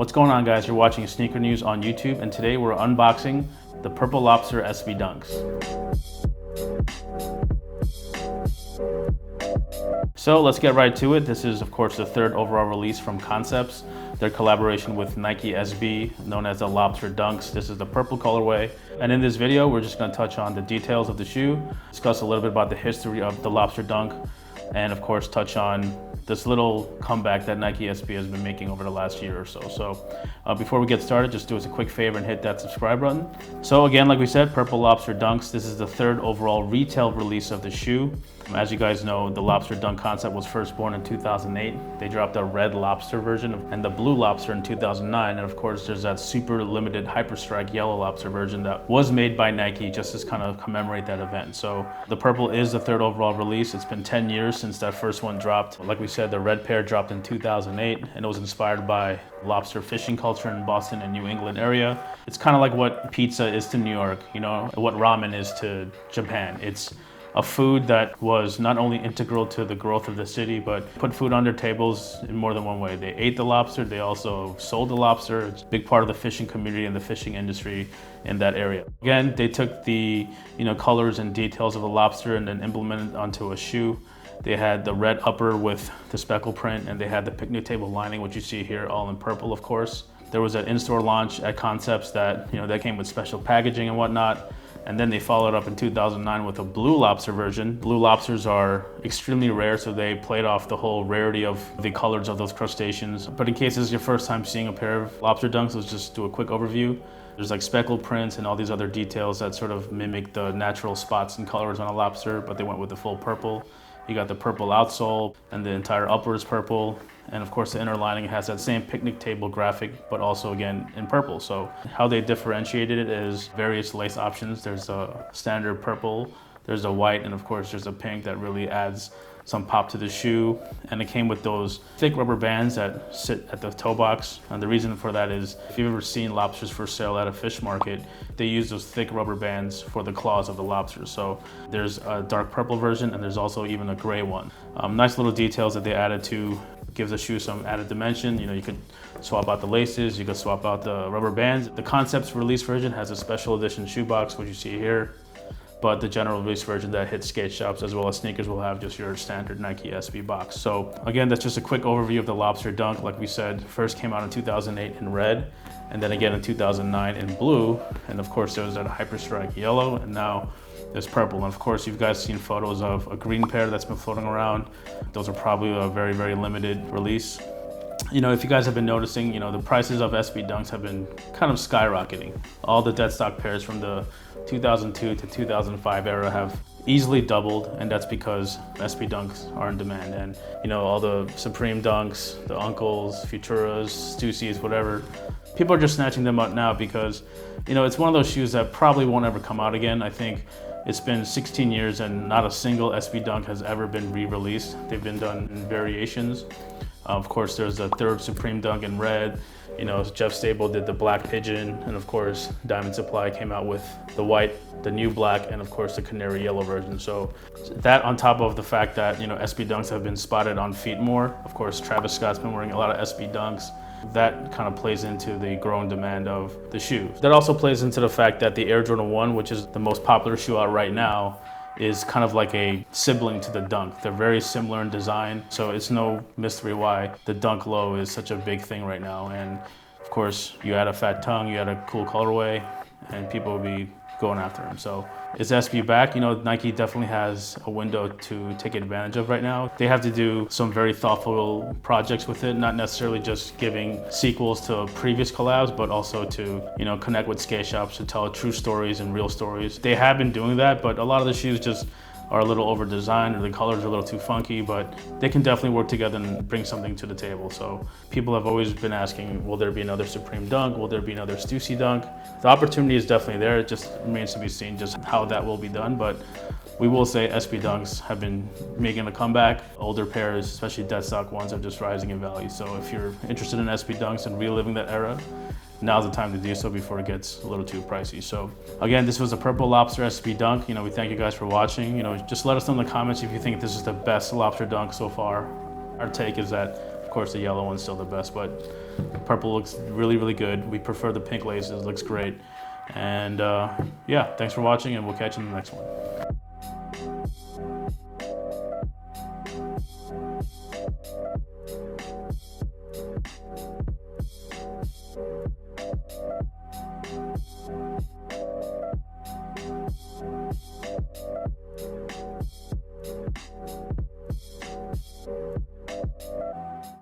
What's going on, guys? You're watching Sneaker News on YouTube, and today we're unboxing the Purple Lobster SB Dunks. So let's get right to it. This is, of course, the third overall release from Concepts, their collaboration with Nike SB, known as the Lobster Dunks. This is the purple colorway. And in this video, we're just gonna touch on the details of the shoe, discuss a little bit about the history of the Lobster Dunk, and of course, touch on this little comeback that Nike SB has been making over the last year or so. So before we get started, just do us a quick favor and hit that subscribe button. So again, like we said, Purple Lobster Dunks. This is the third overall retail release of the shoe. As you guys know, the Lobster Dunk concept was first born in 2008. They dropped a red lobster version and the blue lobster in 2009. And of course, there's that super limited Hyperstrike yellow lobster version that was made by Nike just to kind of commemorate that event. So the purple is the third overall release. It's been 10 years since that first one dropped. Like we said, the red pair dropped in 2008, and it was inspired by lobster fishing culture in Boston and New England area. It's kind of like what pizza is to New York, you know, what ramen is to Japan. It's a food that was not only integral to the growth of the city, but put food on their tables in more than one way. They ate the lobster, they also sold the lobster. It's a big part of the fishing community and the fishing industry in that area. Again, they took the colors and details of the lobster and then implemented it onto a shoe. They had the red upper with the speckle print, and they had the picnic table lining, which you see here, all in purple, of course. There was an in-store launch at Concepts that that came with special packaging and whatnot. And then they followed up in 2009 with a blue lobster version. Blue lobsters are extremely rare, so they played off the whole rarity of the colors of those crustaceans. But in case this is your first time seeing a pair of Lobster Dunks, let's just do a quick overview. There's like speckled prints and all these other details that sort of mimic the natural spots and colors on a lobster, but they went with the full purple. You got the purple outsole, and the entire upper is purple. And of course the inner lining has that same picnic table graphic, but also again in purple. So how they differentiated it is various lace options. There's a standard purple, there's a white, and of course there's a pink that really adds some pop to the shoe. And it came with those thick rubber bands that sit at the toe box. And the reason for that is if you've ever seen lobsters for sale at a fish market, they use those thick rubber bands for the claws of the lobsters. So there's a dark purple version, and there's also even a gray one. Nice little details that they added to give the shoe some added dimension. You could swap out the laces, you could swap out the rubber bands. The Concepts release version has a special edition shoebox, which you see here, but the general release version that hits skate shops as well as sneakers will have just your standard Nike SB box. So again, that's just a quick overview of the Lobster Dunk. Like we said, first came out in 2008 in red, and then again in 2009 in blue, and of course there was that Hyperstrike yellow, and now there's purple. And of course, you've guys seen photos of a green pair that's been floating around. Those are probably a very, very limited release. If you guys have been noticing, the prices of SB Dunks have been kind of skyrocketing. All the dead stock pairs from the 2002 to 2005 era have easily doubled, and that's because SB Dunks are in demand. And all the Supreme Dunks, the Uncles, Futuras, Stussies, whatever, people are just snatching them up now because it's one of those shoes that probably won't ever come out again. I think it's been 16 years and not a single SB Dunk has ever been re-released. They've been done in variations. Of course, there's a third Supreme Dunk in red. Jeff Stable did the black pigeon, and of course, Diamond Supply came out with the white, the new black, and of course the canary yellow version. So that on top of the fact that SB Dunks have been spotted on feet more. Of course, Travis Scott's been wearing a lot of SB Dunks. That kind of plays into the growing demand of the shoe. That also plays into the fact that the Air Jordan 1, which is the most popular shoe out right now, is kind of like a sibling to the Dunk. They're very similar in design, so it's no mystery why the Dunk Low is such a big thing right now. And of course, you add a fat tongue, you add a cool colorway, and people will be going after them. So is SB back? Nike definitely has a window to take advantage of right now. They have to do some very thoughtful projects with it, not necessarily just giving sequels to previous collabs, but also to, connect with skate shops to tell true stories and real stories. They have been doing that, but a lot of the shoes just are a little over designed, or the colors are a little too funky, but they can definitely work together and bring something to the table. So people have always been asking, will there be another Supreme Dunk? Will there be another Stussy Dunk? The opportunity is definitely there. It just remains to be seen just how that will be done. But we will say SB Dunks have been making a comeback. Older pairs, especially dead stock ones, are just rising in value. So if you're interested in SB Dunks and reliving that era, now's the time to do so before it gets a little too pricey. So again, this was a Purple Lobster SB Dunk. We thank you guys for watching. Just let us know in the comments if you think this is the best Lobster Dunk so far. Our take is that Of course, the yellow one's still the best, but purple looks really, really good. We prefer the pink laces, looks great. And yeah, thanks for watching, and we'll catch you in the next one.